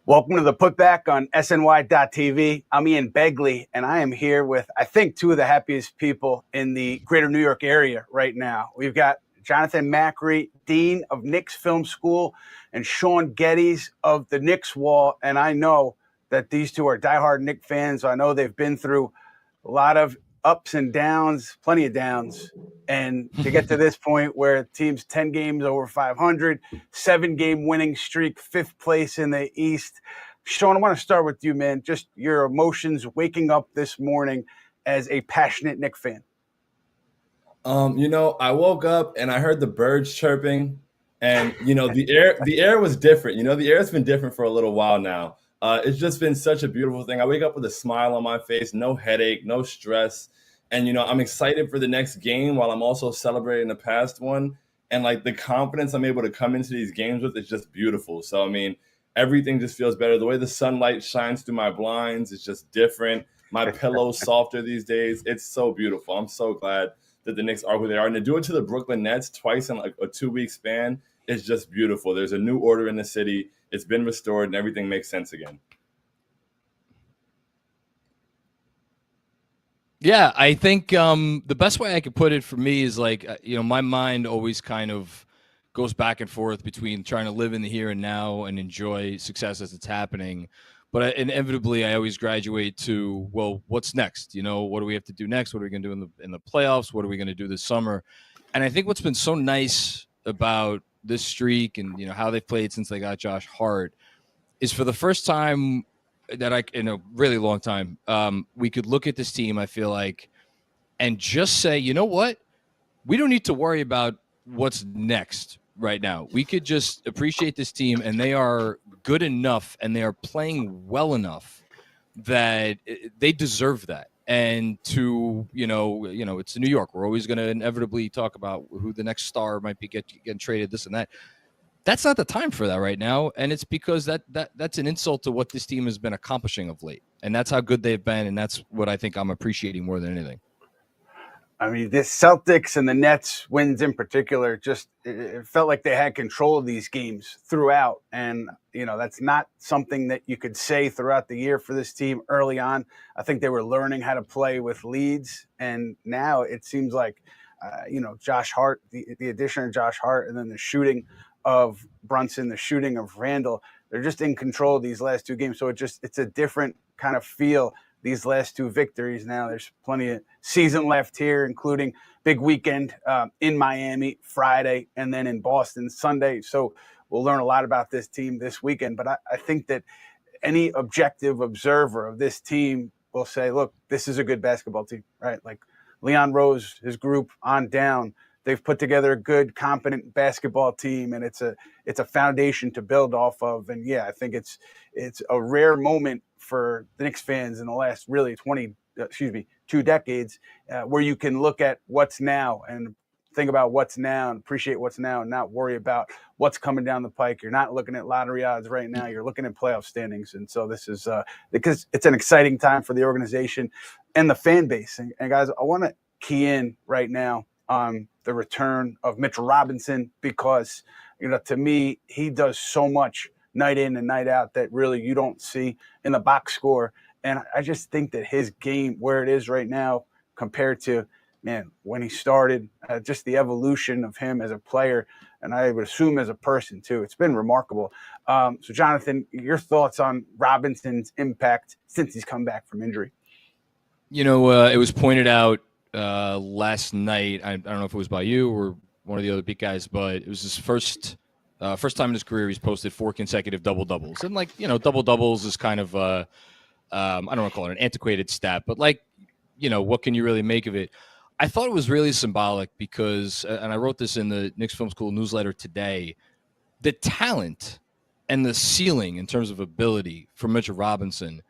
Welcome to the Putback on SNY.TV. I'm Ian Begley, and I am here with, I think, two of the happiest people in the greater New York area right now. We've got Jonathan Macri, Dean of Knicks Film School, and Shaun Geddes of the Knicks Wall. And I know that these two are diehard Knicks fans. I know they've been through a lot of ups and downs, plenty of downs. And to get to this point where the team's 10 games over 500, 7-game winning streak, 5th place in the East. Shaun, I want to start with you, man. Just your emotions waking up this morning as a passionate Knicks fan. I woke up and I heard the birds chirping, and the air was different. The air's been different for a little while now. It's just been such a beautiful thing. I wake up with a smile on my face, no headache, no stress. And, I'm excited for the next game while I'm also celebrating the past one. And like the confidence I'm able to come into these games with is just beautiful. So, everything just feels better. The way the sunlight shines through my blinds is just different. My pillow's softer these days. It's so beautiful. I'm so glad that the Knicks are who they are. And to do it to the Brooklyn Nets twice in like a 2-week span is just beautiful. There's a new order in the city. It's been restored and everything makes sense again. Yeah, I think the best way I could put it for me is like, my mind always kind of goes back and forth between trying to live in the here and now and enjoy success as it's happening. But inevitably, I always graduate to, well, what's next? What do we have to do next? What are we going to do in the playoffs? What are we going to do this summer? And I think what's been so nice about this streak and, how they've played since they got Josh Hart is for the first time that in a really long time, we could look at this team, I feel like, and just say, you know what? We don't need to worry about what's next right now. We could just appreciate this team, and they are good enough and they are playing well enough that they deserve that. And to, it's New York. We're always going to inevitably talk about who the next star might be getting traded, this and that. That's not the time for that right now, and it's because that's an insult to what this team has been accomplishing of late, and that's how good they've been, and that's what I think I'm appreciating more than anything. This Celtics and the Nets wins in particular, just it felt like they had control of these games throughout, and that's not something that you could say throughout the year for this team early on. I think they were learning how to play with leads, and now it seems like Josh Hart, the addition of Josh Hart, and then the shooting of Brunson, the shooting of Randall, they're just in control of these last two games. So it's a different kind of feel, these last two victories. Now there's plenty of season left here, including big weekend in Miami Friday and then in Boston Sunday. So we'll learn a lot about this team this weekend. But I think that any objective observer of this team will say, look, this is a good basketball team, right? Like Leon Rose, his group on down, they've put together a good, competent basketball team, and it's a foundation to build off of. And yeah, I think it's a rare moment for the Knicks fans in the last really 2 decades, where you can look at what's now and think about what's now and appreciate what's now and not worry about what's coming down the pike. You're not looking at lottery odds right now. You're looking at playoff standings. And so this is because it's an exciting time for the organization and the fan base. And guys, I want to key in right now on the return of Mitchell Robinson, because, to me, he does so much night in and night out that really you don't see in the box score. And I just think that his game, where it is right now compared to, when he started, just the evolution of him as a player, and I would assume as a person too, it's been remarkable. So Jonathan, your thoughts on Robinson's impact since he's come back from injury? It was pointed out last night. I don't know if it was by you or one of the other beat guys, but it was his first time in his career he's posted 4 consecutive double-doubles. And double-doubles is kind of I don't want to call it an antiquated stat, but what can you really make of it? I thought it was really symbolic because, and I wrote this in the Knicks Film School newsletter today, the talent and the ceiling in terms of ability for Mitchell Robinson,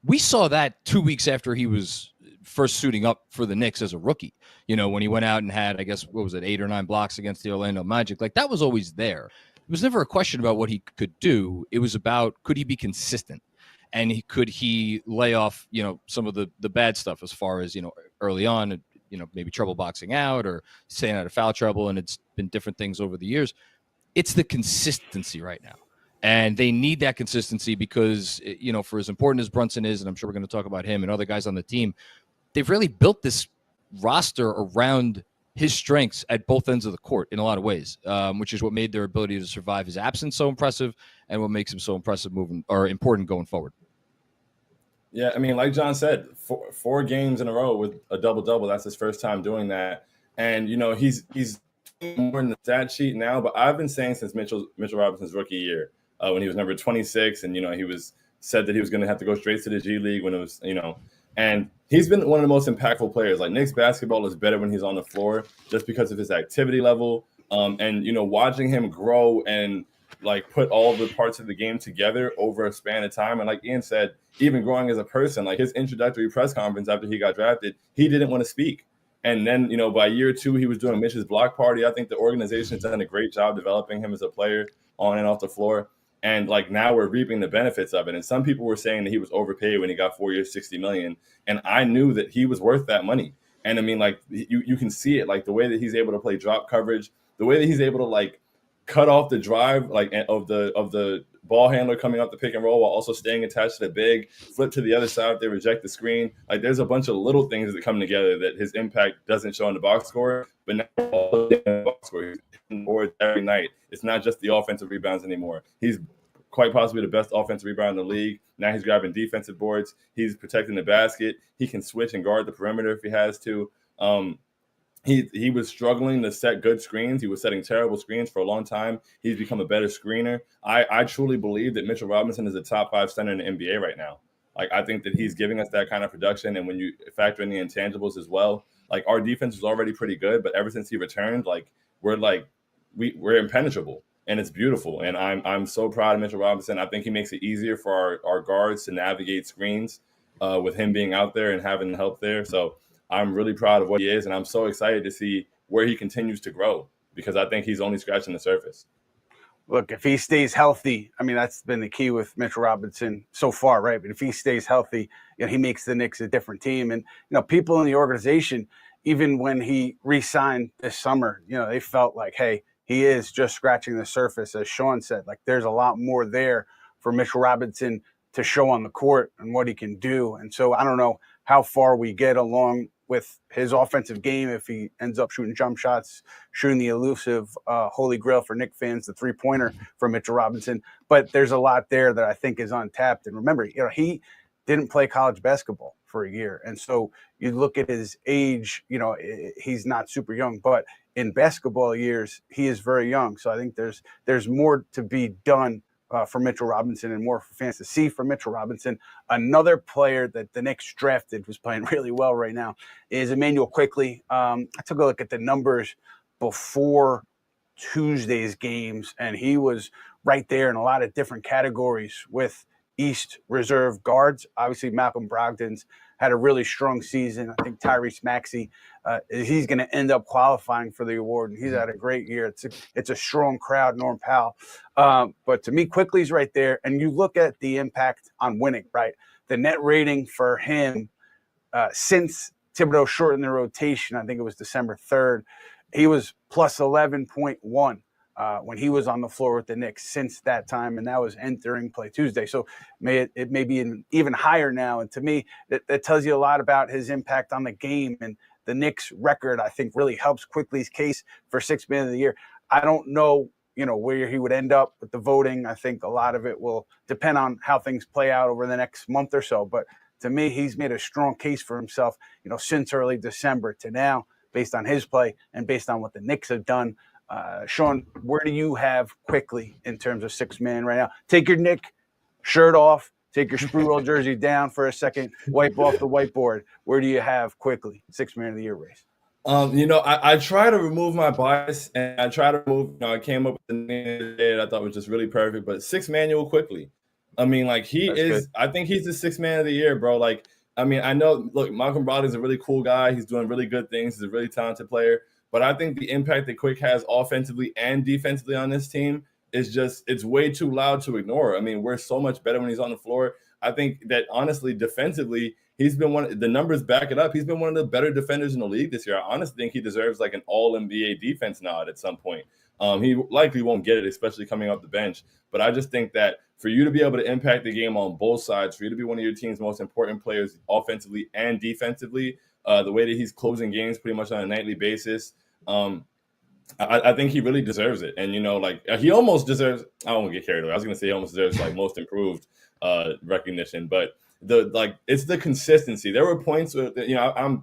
we saw that 2 weeks after he was first suiting up for the Knicks as a rookie, when he went out and had, I guess, 8 or 9 blocks against the Orlando Magic. Like, that was always there. It was never a question about what he could do. It was about, could he be consistent? And could he lay off, some of the bad stuff as far as, early on, maybe trouble boxing out or staying out of foul trouble. And it's been different things over the years. It's the consistency right now. And they need that consistency because, for as important as Brunson is, and I'm sure we're going to talk about him and other guys on the team, they've really built this roster around his strengths at both ends of the court in a lot of ways, which is what made their ability to survive his absence so impressive and what makes him so important going forward. Yeah, I mean, like John said, four games in a row with a double-double. That's his first time doing that. And, he's more in the stat sheet now, but I've been saying since Mitchell Robinson's rookie year, when he was number 26, and, he was said that he was going to have to go straight to the G League when it was, and he's been one of the most impactful players. Like, Knicks basketball is better when he's on the floor just because of his activity level. And, watching him grow and, like, put all the parts of the game together over a span of time. And like Ian said, even growing as a person, like his introductory press conference after he got drafted, he didn't want to speak. And then, by year two, he was doing Mitch's block party. I think the organization has done a great job developing him as a player on and off the floor. And like now we're reaping the benefits of it. And some people were saying that he was overpaid when he got 4 years, $60 million. And I knew that he was worth that money. And I mean, like you can see it, like the way that he's able to play drop coverage, the way that he's able to like cut off the drive, like of the ball handler coming up the pick and roll while also staying attached to the big, flip to the other side if they reject the screen. Like there's a bunch of little things that come together that his impact doesn't show in the box score, but now all in the box score, he's hitting boards every night. It's not just the offensive rebounds anymore. He's quite possibly the best offensive rebounder in the league. Now he's grabbing defensive boards. He's protecting the basket. He can switch and guard the perimeter if he has to. He was struggling to set good screens. He was setting terrible screens for a long time. He's become a better screener. I truly believe that Mitchell Robinson is a top 5 center in the NBA right now. Like, I think that he's giving us that kind of production. And when you factor in the intangibles as well, like our defense was already pretty good, but ever since he returned, like we're impenetrable. And it's beautiful. And I'm so proud of Mitchell Robinson. I think he makes it easier for our guards to navigate screens with him being out there and having help there. So I'm really proud of what he is. And I'm so excited to see where he continues to grow because I think he's only scratching the surface. Look, if he stays healthy, I mean, that's been the key with Mitchell Robinson so far, right? But if he stays healthy, he makes the Knicks a different team. And, people in the organization, even when he re-signed this summer, they felt like, hey, he is just scratching the surface, as Shaun said. Like, there's a lot more there for Mitchell Robinson to show on the court and what he can do. And so I don't know how far we get along with his offensive game if he ends up shooting jump shots, shooting the elusive holy grail for Knicks fans, the three-pointer for Mitchell Robinson. But there's a lot there that I think is untapped. And remember, he didn't play college basketball for a year. And so you look at his age, he's not super young, but in basketball years, he is very young. So I think there's more to be done for Mitchell Robinson and more for fans to see from Mitchell Robinson. Another player that the Knicks drafted who's playing really well right now is Immanuel Quickley. I took a look at the numbers before Tuesday's games, and he was right there in a lot of different categories with East Reserve guards. Obviously, Malcolm Brogdon's had a really strong season. I think Tyrese Maxey, he's going to end up qualifying for the award, and he's had a great year. It's a strong crowd, Norm Powell. But to me, Quickley's right there. And you look at the impact on winning, right? The net rating for him since Thibodeau shortened the rotation, I think it was December 3rd, he was plus 11.1. When he was on the floor with the Knicks since that time, and that was entering play Tuesday. So it may be even higher now. And to me, that tells you a lot about his impact on the game. And the Knicks record, I think, really helps Quickley's case for Sixth Man of the Year. I don't know, where he would end up with the voting. I think a lot of it will depend on how things play out over the next month or so. But to me, he's made a strong case for himself, since early December to now, based on his play and based on what the Knicks have done. Shaun, where do you have Quickley in terms of sixth man right now? Take your Knick shirt off, take your Sprewell jersey down for a second, wipe off the whiteboard. Where do you have Quickley, sixth man of the year race? I try to remove my bias, and I try to remove, I came up with the name that I thought was just really perfect, but sixth Immanuel Quickley. I mean, like That's good. I think he's the sixth man of the year, bro. Like, I mean, I know, look, Malcolm Brogdon's a really cool guy. He's doing really good things. He's a really talented player. But I think the impact that Quick has offensively and defensively on this team is just, it's way too loud to ignore. I mean, we're so much better when he's on the floor. I think that honestly, defensively, he's been the numbers back it up. He's been one of the better defenders in the league this year. I honestly think he deserves like an all NBA defense nod at some point. He likely won't get it, especially coming off the bench. But I just think that for you to be able to impact the game on both sides, for you to be one of your team's most important players offensively and defensively, the way that he's closing games pretty much on a nightly basis, I think he really deserves it. And, he almost deserves – I won't get carried away. I was going to say he almost deserves, most improved recognition. But, it's the consistency. There were points where,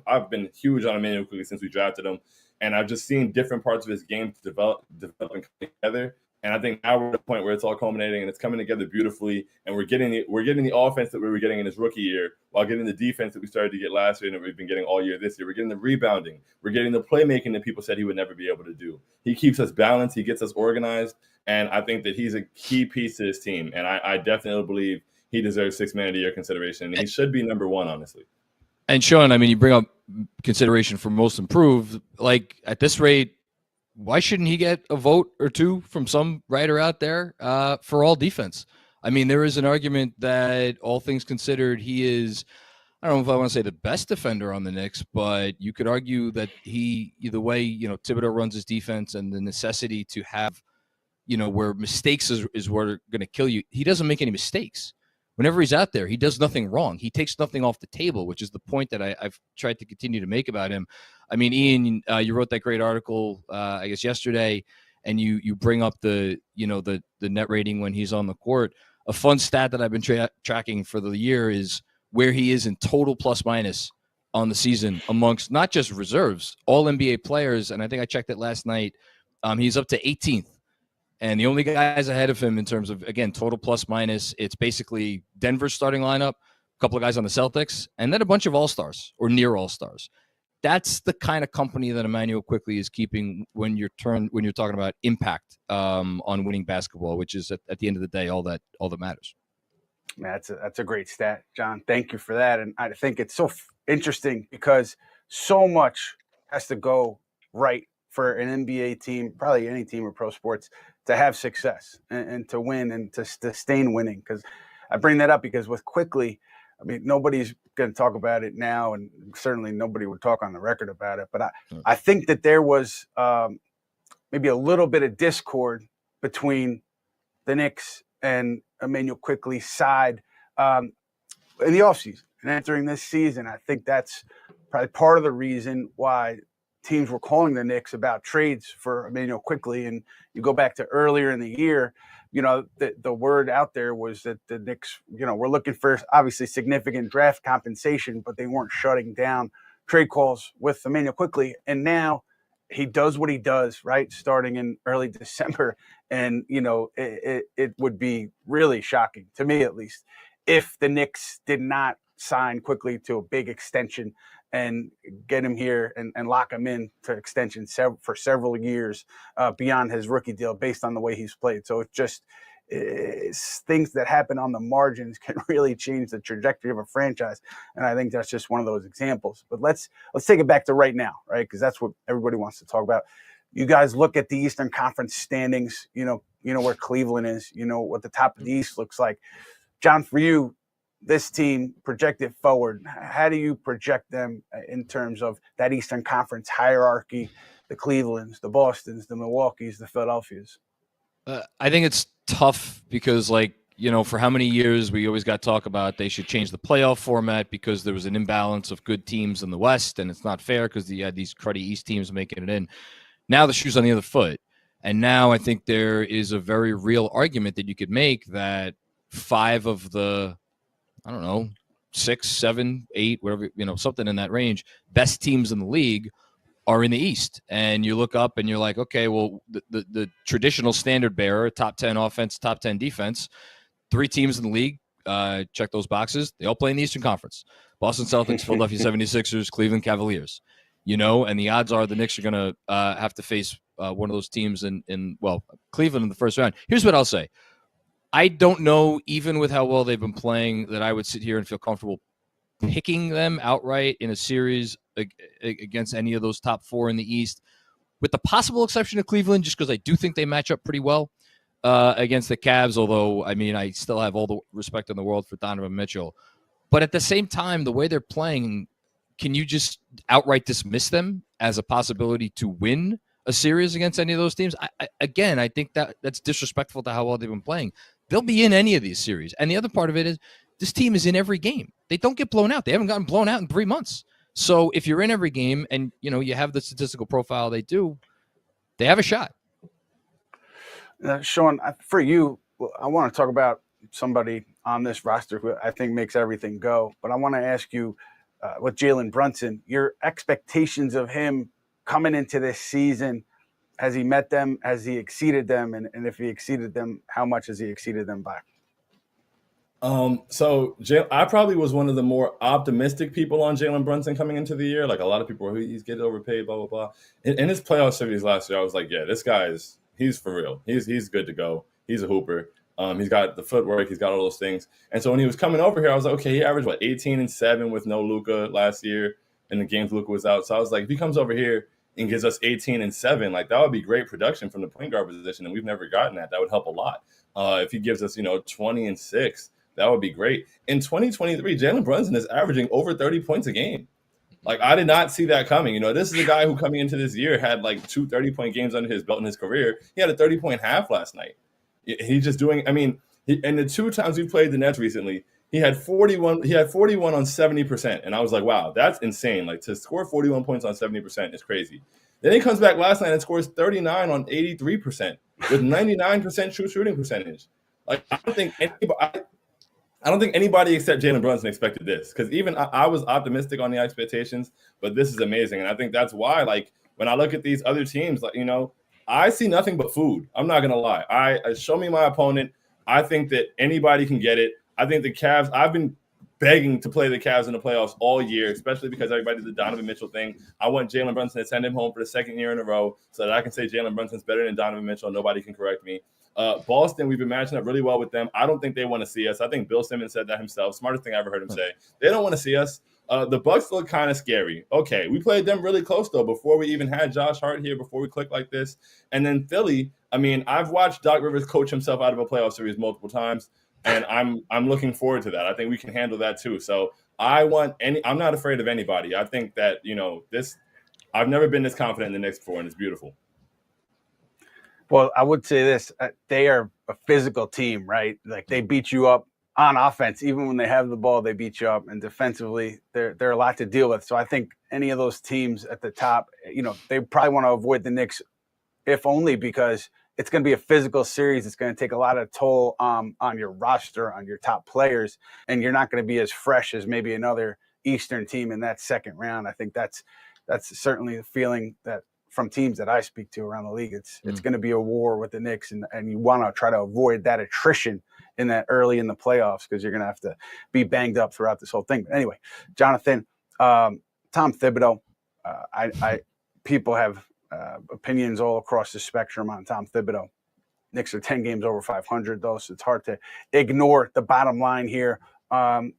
I've been huge on Immanuel Quickley since we drafted him. And I've just seen different parts of his game develop and come together. And I think now we're at a point where it's all culminating and it's coming together beautifully. And we're getting the offense that we were getting in his rookie year while getting the defense that we started to get last year and that we've been getting all year this year. We're getting the rebounding. We're getting the playmaking that people said he would never be able to do. He keeps us balanced. He gets us organized. And I think that he's a key piece to this team. And I definitely believe he deserves 6 Man of the Year consideration. And he should be number one, honestly. And Shaun, I mean, you bring up consideration for most improved. Like, at this rate, why shouldn't he get a vote or two from some writer out there for all defense? I mean, there is an argument that all things considered, he is, I don't know if I want to say the best defender on the Knicks, but you could argue that the way, Thibodeau runs his defense and the necessity to have, where mistakes is what are going to kill you. He doesn't make any mistakes. Whenever he's out there, he does nothing wrong. He takes nothing off the table, which is the point that I've tried to continue to make about him. I mean, Ian, you wrote that great article, I guess yesterday, and you bring up the net rating when he's on the court. A fun stat that I've been tracking for the year is where he is in total plus minus on the season amongst not just reserves, all NBA players. And I think I checked it last night. He's up to 18th. And the only guys ahead of him in terms of, again, total plus minus, it's basically Denver's starting lineup, a couple of guys on the Celtics, and then a bunch of all-stars or near all-stars. That's the kind of company that Immanuel Quickley is keeping when you're talking about impact on winning basketball, which is at the end of the day all that matters. Yeah, that's a great stat, John. Thank you for that. And I think it's so interesting because so much has to go right for an NBA team, probably any team in pro sports, to have success and to win and to sustain winning. Because I bring that up because with Quickley, I mean, nobody's going to talk about it now, and certainly nobody would talk on the record about it. But I think that there was maybe a little bit of discord between the Knicks and Immanuel Quickley's side in the offseason. And entering this season, I think that's probably part of the reason why teams were calling the Knicks about trades for Immanuel Quickley. And you go back to earlier in the year, the word out there was that the Knicks, were looking for obviously significant draft compensation, but they weren't shutting down trade calls with Immanuel Quickley. And now he does what he does, right, starting in early December. And, it would be really shocking, to me at least, if the Knicks did not sign Quickley to a big extension and get him here and lock him in to extension for several years beyond his rookie deal based on the way he's played. So it's things that happen on the margins can really change the trajectory of a franchise. And I think that's just one of those examples. But let's take it back to right now, right? Because that's what everybody wants to talk about. You guys look at the Eastern Conference standings, you know where Cleveland is, what the top of the East looks like. John, for you, this team projected forward, how do you project them in terms of that Eastern Conference hierarchy, the Clevelands, the Bostons, the Milwaukees, the Philadelphias? I think it's tough because, for how many years we always got talk about they should change the playoff format because there was an imbalance of good teams in the West, and it's not fair because you had these cruddy East teams making it in. Now the shoe's on the other foot. And now I think there is a very real argument that you could make that 5 of the, 6, 7, 8, whatever, something in that range, best teams in the league are in the East. And you look up and you're like, okay, well, the traditional standard bearer, top 10 offense, top 10 defense, 3 teams in the league, check those boxes. They all play in the Eastern Conference. Boston Celtics, Philadelphia 76ers, Cleveland Cavaliers. And the odds are the Knicks are going to have to face one of those teams in Cleveland in the first round. Here's what I'll say. I don't know, even with how well they've been playing, that I would sit here and feel comfortable picking them outright in a series against any of those top 4 in the East, with the possible exception of Cleveland, just because I do think they match up pretty well against the Cavs, although, I still have all the respect in the world for Donovan Mitchell. But at the same time, the way they're playing, can you just outright dismiss them as a possibility to win a series against any of those teams, I think that's disrespectful to how well they've been playing. They'll be in any of these series. And the other part of it is this team is in every game. They don't get blown out. They haven't gotten blown out in 3 months. So if you're in every game and, you have the statistical profile they do, they have a shot. Shaun, for you, I want to talk about somebody on this roster who I think makes everything go. But I want to ask you, with Jalen Brunson, your expectations of him coming into this season. Has he met them? Has he exceeded them? And if he exceeded them, how much has he exceeded them by? So I probably was one of the more optimistic people on Jalen Brunson coming into the year. Like a lot of people, he's getting overpaid, blah, blah, blah. In his playoff series last year, I was like, yeah, this guy he's for real. He's good to go. He's a hooper. He's got the footwork. He's got all those things. And so when he was coming over here, I was like, okay, he averaged 18-7 with no Luka last year in the games Luka was out. So I was like, if he comes over here and gives us 18-7, like that would be great production from the point guard position. And we've never gotten that. That would help a lot. If he gives us, 20-6, that would be great. In 2023, Jalen Brunson is averaging over 30 points a game. Like, I did not see that coming. This is a guy who coming into this year had like 2 30-point games under his belt in his career. He had a 30-point half last night. He's just doing, and the 2 times we played the Nets recently, he had 41 on 70%. And I was like, wow, that's insane. Like, to score 41 points on 70% is crazy. Then he comes back last night and scores 39 on 83% with 99% true shooting percentage. Like, I don't think anybody except Jalen Brunson expected this, because even I was optimistic on the expectations, but this is amazing. And I think that's why, like, when I look at these other teams, like, I see nothing but food. I'm not going to lie. I show me my opponent. I think that anybody can get it. I think the Cavs, I've been begging to play the Cavs in the playoffs all year, especially because everybody did the Donovan Mitchell thing. I want Jalen Brunson to send him home for the 2nd year in a row so that I can say Jalen Brunson's better than Donovan Mitchell. Nobody can correct me. Boston, we've been matching up really well with them. I don't think they want to see us. I think Bill Simmons said that himself. Smartest thing I ever heard him say. They don't want to see us. The Bucks look kind of scary. Okay, we played them really close, though, before we even had Josh Hart here, before we clicked like this. And then Philly, I've watched Doc Rivers coach himself out of a playoff series multiple times, and I'm looking forward to that. I think we can handle that, too. So I'm not afraid of anybody. I think that, I've never been this confident in the Knicks before, and it's beautiful. Well, I would say this. They are a physical team, right? Like, they beat you up on offense. Even when they have the ball, they beat you up. And defensively, they're a lot to deal with. So I think any of those teams at the top, they probably want to avoid the Knicks, if only because it's going to be a physical series. It's going to take a lot of toll on your roster, on your top players. And you're not going to be as fresh as maybe another Eastern team in that second round. I think that's certainly the feeling that from teams that I speak to around the league. It's going to be a war with the Knicks, and you want to try to avoid that attrition in that early in the playoffs, because you're going to have to be banged up throughout this whole thing. But anyway, Jonathan, Tom Thibodeau, people have opinions all across the spectrum on Tom Thibodeau. Knicks are 10 games over 500, though, so it's hard to ignore the bottom line here.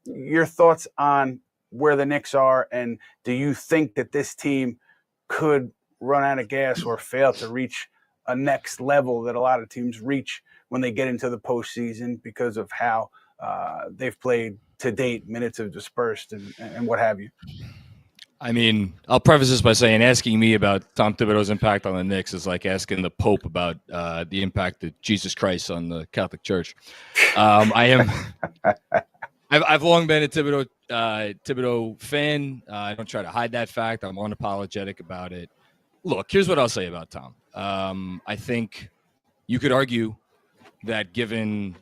Your thoughts on where the Knicks are, and do you think that this team could run out of gas or fail to reach a next level that a lot of teams reach when they get into the postseason because of how they've played to date, minutes have dispersed and what have you? I'll preface this by saying asking me about Tom Thibodeau's impact on the Knicks is like asking the Pope about the impact of Jesus Christ on the Catholic Church. I've long been a Thibodeau fan. I don't try to hide that fact. I'm unapologetic about it. Look, here's what I'll say about Tom. I think you could argue that given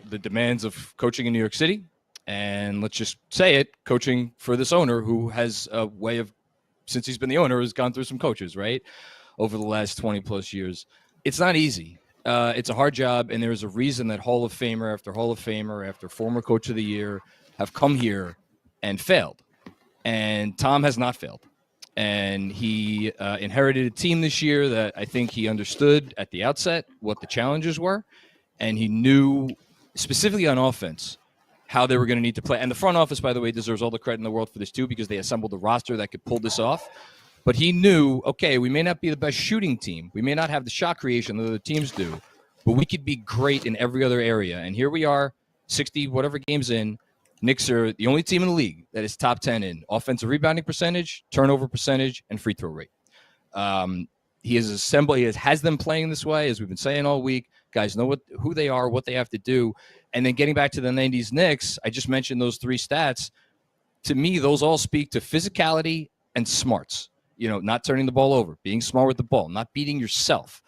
the demands of coaching in New York City, and let's just say it, coaching for this owner who has a way of, since he's been the owner, has gone through some coaches, right, over the last 20 plus years. It's not easy. It's a hard job, and there's a reason that Hall of Famer after former coach of the year have come here and failed. And Tom has not failed. And he inherited a team this year that I think he understood at the outset what the challenges were. And he knew specifically on offense how they were going to need to play. And the front office, by the way, deserves all the credit in the world for this too, because they assembled a roster that could pull this off. But he knew, okay, we may not be the best shooting team. We may not have the shot creation that other teams do, but we could be great in every other area. And here we are, 60 whatever games in. Knicks are the only team in the league that is top 10 in offensive rebounding percentage, turnover percentage, and free throw rate. He has assembled. He has them playing this way, as we've been saying all week. Guys know who they are, what they have to do, and then getting back to the '90s Knicks. I just mentioned those 3 stats. To me, those all speak to physicality and smarts. Not turning the ball over, being smart with the ball, not beating yourself.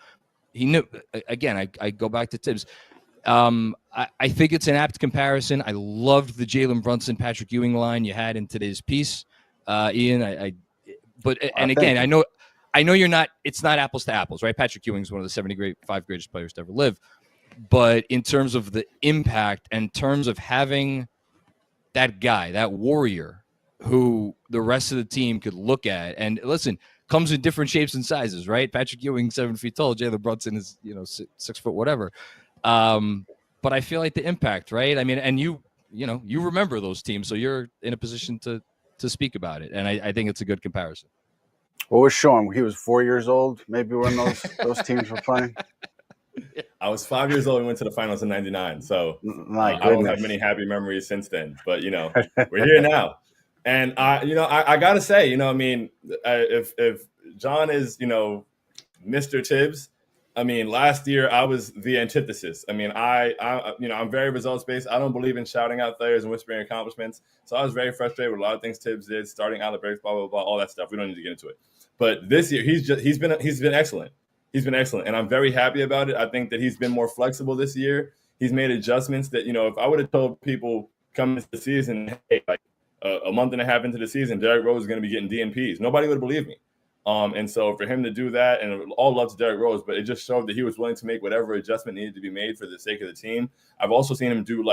He knew. Again, I go back to Tibbs. I think it's an apt comparison. I loved the Jalen Brunson, Patrick Ewing line you had in today's piece, Ian. Again, I know you're not. It's not apples to apples, right? Patrick Ewing is one of the 75 greatest players to ever live. But in terms of the impact, and in terms of having that guy, that warrior, who the rest of the team could look at, and listen, comes in different shapes and sizes, right? Patrick Ewing, 7 feet tall. Jalen Brunson is 6 foot whatever. But I feel like the impact, right? I mean, and you remember those teams, so you're in a position to speak about it, and I think it's a good comparison. What was Shaun? He was 4 years old, maybe when those teams were playing. I was 5 years old. We went to the finals in '99, so I don't have many happy memories since then. But we're here now, and I gotta say, if John is Mr. Tibbs, I mean, last year I was the antithesis. I mean, I'm very results based. I don't believe in shouting out players and whispering accomplishments. So I was very frustrated with a lot of things Tibbs did, starting out the breaks, blah blah blah, all that stuff. We don't need to get into it. But this year he's been excellent. He's been excellent, and I'm very happy about it. I think that he's been more flexible this year. He's made adjustments that if I would have told people coming into the season, hey, like a month and a half into the season, Derrick Rose is going to be getting DNPs, nobody would have believed me. And so for him to do that, and all love to Derrick Rose, but it just showed that he was willing to make whatever adjustment needed to be made for the sake of the team. I've also seen him do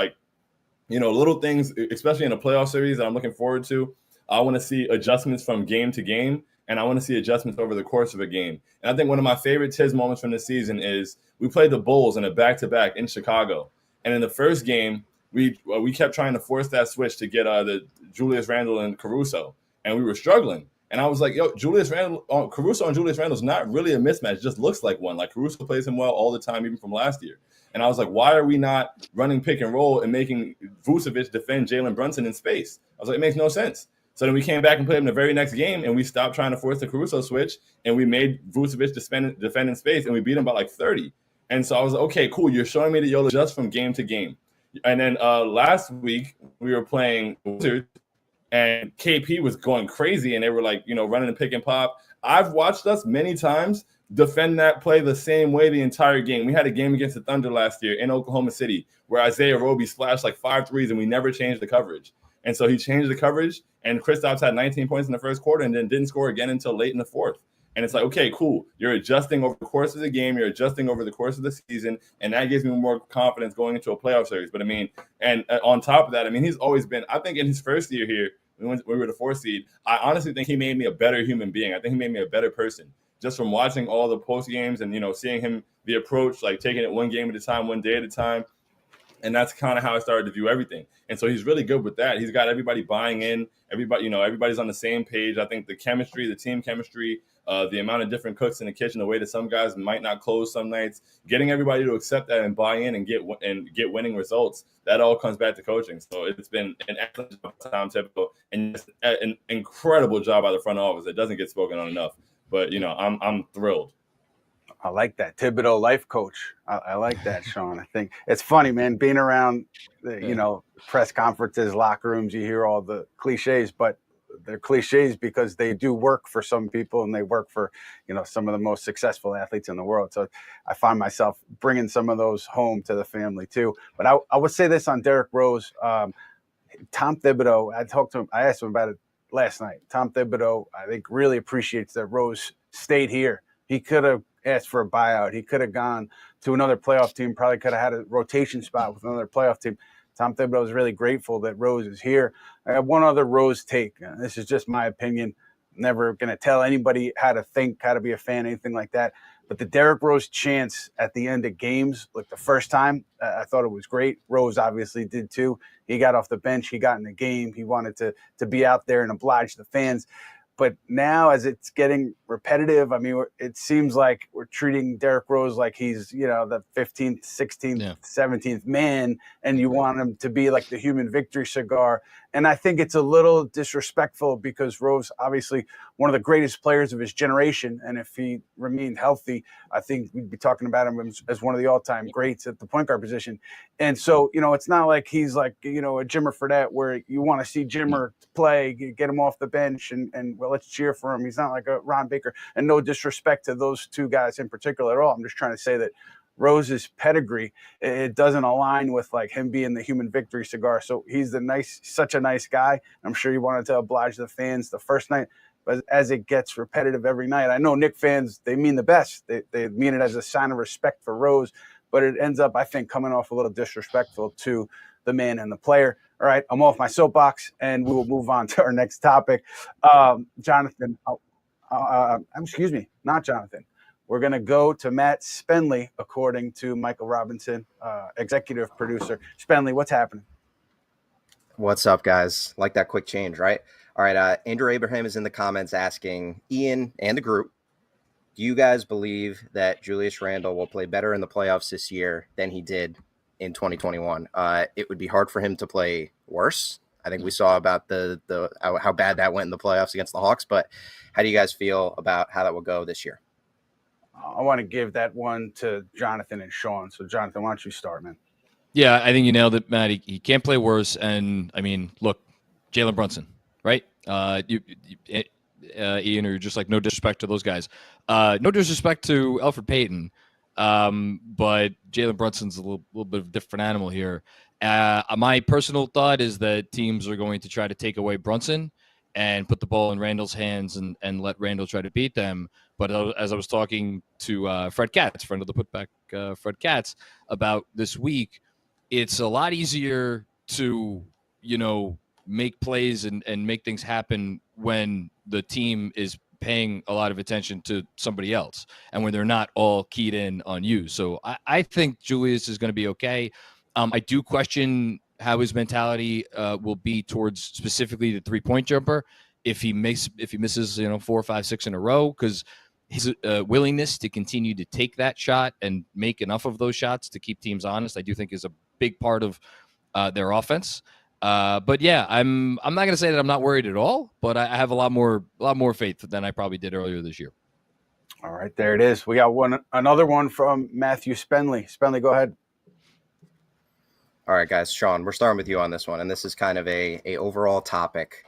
little things, especially in a playoff series that I'm looking forward to. I want to see adjustments from game to game, and I want to see adjustments over the course of a game. And I think one of my favorite Tiz moments from this season is we played the Bulls in a back-to-back in Chicago. And in the first game, we kept trying to force that switch to get the Julius Randle and Caruso, and we were struggling. And I was like, Caruso and Julius Randle is not really a mismatch. It just looks like one. Like Caruso plays him well all the time, even from last year. And I was like, why are we not running pick and roll and making Vucevic defend Jalen Brunson in space? I was like, it makes no sense. So then we came back and played him the very next game, and we stopped trying to force the Caruso switch, and we made Vucevic defend in space, and we beat him by 30. And so I was like, okay, cool. You're showing me that you'll adjust from game to game. And then last week we were playing Wizards, and KP was going crazy, and they were running a pick and pop. I've watched us many times defend that play the same way the entire game. We had a game against the Thunder last year in Oklahoma City where Isaiah Roby splashed 5 threes, and we never changed the coverage. And so he changed the coverage, and Kristaps had 19 points in the first quarter and then didn't score again until late in the fourth. And it's like, okay, cool. You're adjusting over the course of the game. You're adjusting over the course of the season, and that gives me more confidence going into a playoff series. But, and on top of that, he's always been – I think in his first year here, when we were the 4th seed, I honestly think he made me a better human being. I think he made me a better person just from watching all the post games and, seeing him, the approach, taking it one game at a time, one day at a time. And that's kind of how I started to view everything. And so he's really good with that. He's got everybody buying in. Everybody's on the same page. I think the chemistry, the team chemistry, the amount of different cooks in the kitchen, the way that some guys might not close some nights, getting everybody to accept that and buy in and get winning results, that all comes back to coaching. So it's been an excellent job by Tom Thibodeau and an incredible job by the front office. It doesn't get spoken on enough. But, I'm thrilled. I like that. Thibodeau life coach. I like that, Shaun. I think it's funny, man, being around, press conferences, locker rooms, you hear all the cliches, but they're cliches because they do work for some people and they work for, some of the most successful athletes in the world. So I find myself bringing some of those home to the family too. But I would say this on Derrick Rose. Tom Thibodeau, I asked him about it last night. Tom Thibodeau, I think, really appreciates that Rose stayed here. He could have asked for a buyout. He could have gone to another playoff team, probably could have had a rotation spot with another playoff team. Tom Thibodeau is really grateful that Rose is here. I have one other Rose take. This is just my opinion. Never going to tell anybody how to think, how to be a fan, anything like that. But the Derrick Rose chants at the end of games, the first time, I thought it was great. Rose obviously did too. He got off the bench. He got in the game. He wanted to be out there and oblige the fans. But now, as it's getting repetitive, I mean, it seems like we're treating Derrick Rose like he's, the 15th, 16th, 17th man, and you want him to be like the human victory cigar. And I think it's a little disrespectful because Rose, obviously one of the greatest players of his generation, and if he remained healthy, I think we'd be talking about him as one of the all-time greats at the point guard position. And so, it's not like he's like, a Jimmer Fredette where you want to see Jimmer play, get him off the bench, and well, let's cheer for him. He's not like a Ron Baker. And no disrespect to those two guys in particular at all. I'm just trying to say that Rose's pedigree, it doesn't align with like him being the human victory cigar. So he's such a nice guy. I'm sure he wanted to oblige the fans the first night, but as it gets repetitive every night, I know Knick fans, they mean the best. They mean it as a sign of respect for Rose, but it ends up, I think, coming off a little disrespectful to the man and the player. All right, I'm off my soapbox, and we will move on to our next topic. Jonathan, excuse me, not Jonathan. We're going to go to Matt Spenley, according to Michael Robinson, executive producer. Spenley, what's happening? What's up, guys? Like that quick change, right? All right, Andrew Abraham is in the comments asking Ian and the group, do you guys believe that Julius Randle will play better in the playoffs this year than he did in 2021? It would be hard for him to play worse. I think we saw about the how bad that went in the playoffs against the Hawks, but how do you guys feel about how that will go this year? I want to give that one to Jonathan and Shaun. So, Jonathan, why don't you start, man? Yeah, I think you nailed it, Matt. He can't play worse. And, I mean, look, Jalen Brunson, right? Ian, or just like no disrespect to those guys. No disrespect to Elfrid Payton, but Jalen Brunson's a little bit of a different animal here. My personal thought is that teams are going to try to take away Brunson and put the ball in Randall's hands and let Randall try to beat them. But as I was talking to Fred Katz, friend of the Putback, Fred Katz, about this week, it's a lot easier to, make plays and make things happen when the team is paying a lot of attention to somebody else and when they're not all keyed in on you. So I think Julius is going to be okay. I do question how his mentality will be towards specifically the 3-point jumper if he misses 4, 5, 6 in a row, because his willingness to continue to take that shot and make enough of those shots to keep teams honest, I do think is a big part of their offense. But yeah, I'm not going to say that I'm not worried at all, but I have a lot more faith than I probably did earlier this year. All right, there it is. We got another one from Matthew Spenley. Spenley, go ahead. All right, guys. Shaun, we're starting with you on this one, and this is kind of a overall topic.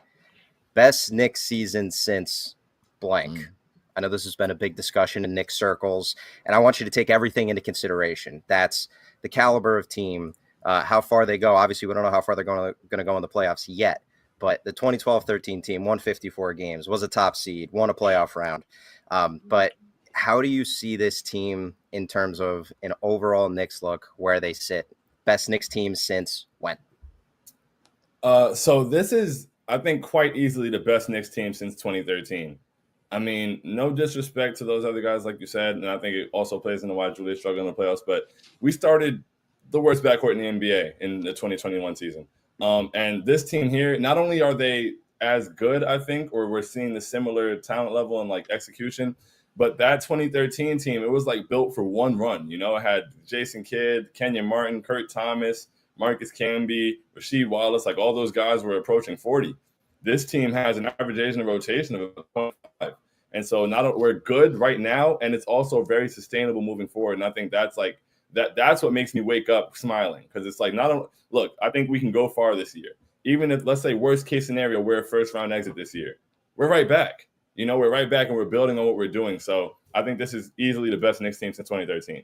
Best Knicks season since blank. I know this has been a big discussion in Knicks circles, and I want you to take everything into consideration. That's the caliber of team, how far they go. Obviously, we don't know how far they're going to go in the playoffs yet, but the 2012-13 team won 54 games, was a top seed, won a playoff round. But how do you see this team in terms of an overall Knicks look, where they sit? Best Knicks team since when? So this is, I think, quite easily the best Knicks team since 2013. I mean, no disrespect to those other guys, like you said, and I think it also plays into why Julius struggled in the playoffs, but we started the worst backcourt in the NBA in the 2021 season. And this team here, not only are they as good, I think, or we're seeing the similar talent level and like execution, but that 2013 team, it was like built for one run. It had Jason Kidd, Kenyon Martin, Kurt Thomas, Marcus Camby, Rasheed Wallace, like all those guys were approaching 40. This team has an average age in the rotation of 25. And so we're good right now, and it's also very sustainable moving forward. And I think that's like that's what makes me wake up smiling, because it's like look, I think we can go far this year. Even if, let's say, worst case scenario, we're a first round exit this year, we're right back. We're right back, and we're building on what we're doing. So I think this is easily the best Knicks team since 2013.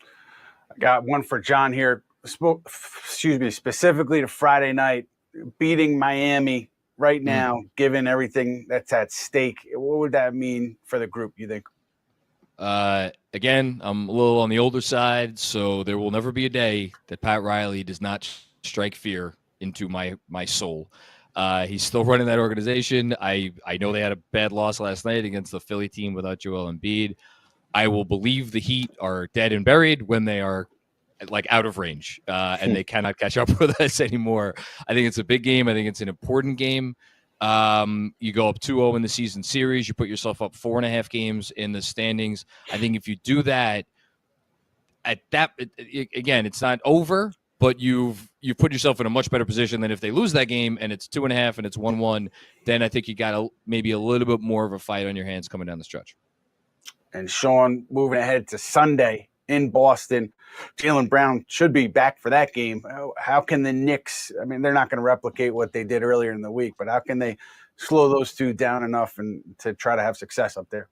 I got one for John here. Specifically to Friday night, beating Miami right now, given everything that's at stake. What would that mean for the group, you think? Again, I'm a little on the older side, so there will never be a day that Pat Riley does not strike fear into my soul. He's still running that organization. I know they had a bad loss last night against the Philly team without Joel Embiid. I will believe the Heat are dead and buried when they are like out of range and they cannot catch up with us anymore. I think it's a big game. I think it's an important game. You go up 2-0 in the season series. You put yourself up 4.5 games in the standings. I think if you do that, again, it's not over, but you've put yourself in a much better position than if they lose that game and it's 2.5 and it's 1-1. Then I think you got maybe a little bit more of a fight on your hands coming down the stretch. And Shaun, moving ahead to Sunday in Boston, Jalen Brown should be back for that game. How can the Knicks, I mean, they're not going to replicate what they did earlier in the week, but how can they slow those two down enough and to try to have success up there?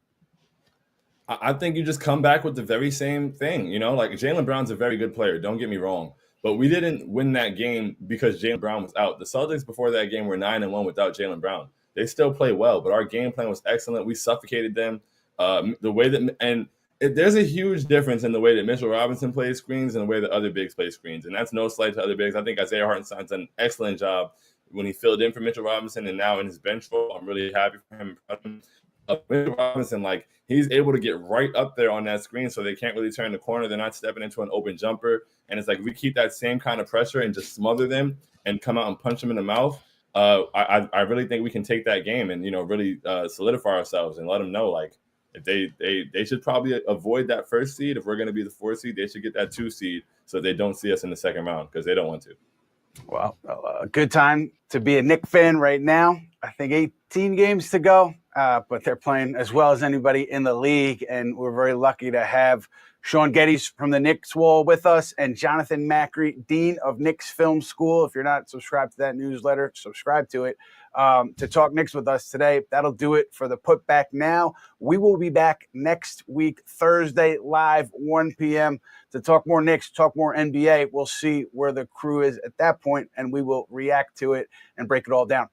I think you just come back with the very same thing. Like Jalen Brown's a very good player. Don't get me wrong. But we didn't win that game because Jalen Brown was out. The Celtics before that game were 9-1 without Jalen Brown. They still play well, but our game plan was excellent. We suffocated them. The way that there's a huge difference in the way that Mitchell Robinson plays screens and the way that other bigs play screens. And that's no slight to other bigs. I think Isaiah Hartenstein's done an excellent job when he filled in for Mitchell Robinson and now in his bench role. I'm really happy for him. Mitchell Robinson, he's able to get right up there on that screen so they can't really turn the corner. They're not stepping into an open jumper. And it's like we keep that same kind of pressure and just smother them and come out and punch them in the mouth. I really think we can take that game and, really solidify ourselves and let them know, if they should probably avoid that first seed. If we're going to be the 4th seed, they should get that 2 seed so they don't see us in the second round because they don't want to. Well, a good time to be a Knicks fan right now. I think 18 games to go, but they're playing as well as anybody in the league, and we're very lucky to have Shaun Geddes from the Knicks Wall with us and Jonathan Macri, Dean of Knicks Film School. If you're not subscribed to that newsletter, subscribe to it, to talk Knicks with us today. That'll do it for the Putback Now. We will be back next week, Thursday, live, 1 p.m. to talk more Knicks, talk more NBA. We'll see where the crew is at that point, and we will react to it and break it all down.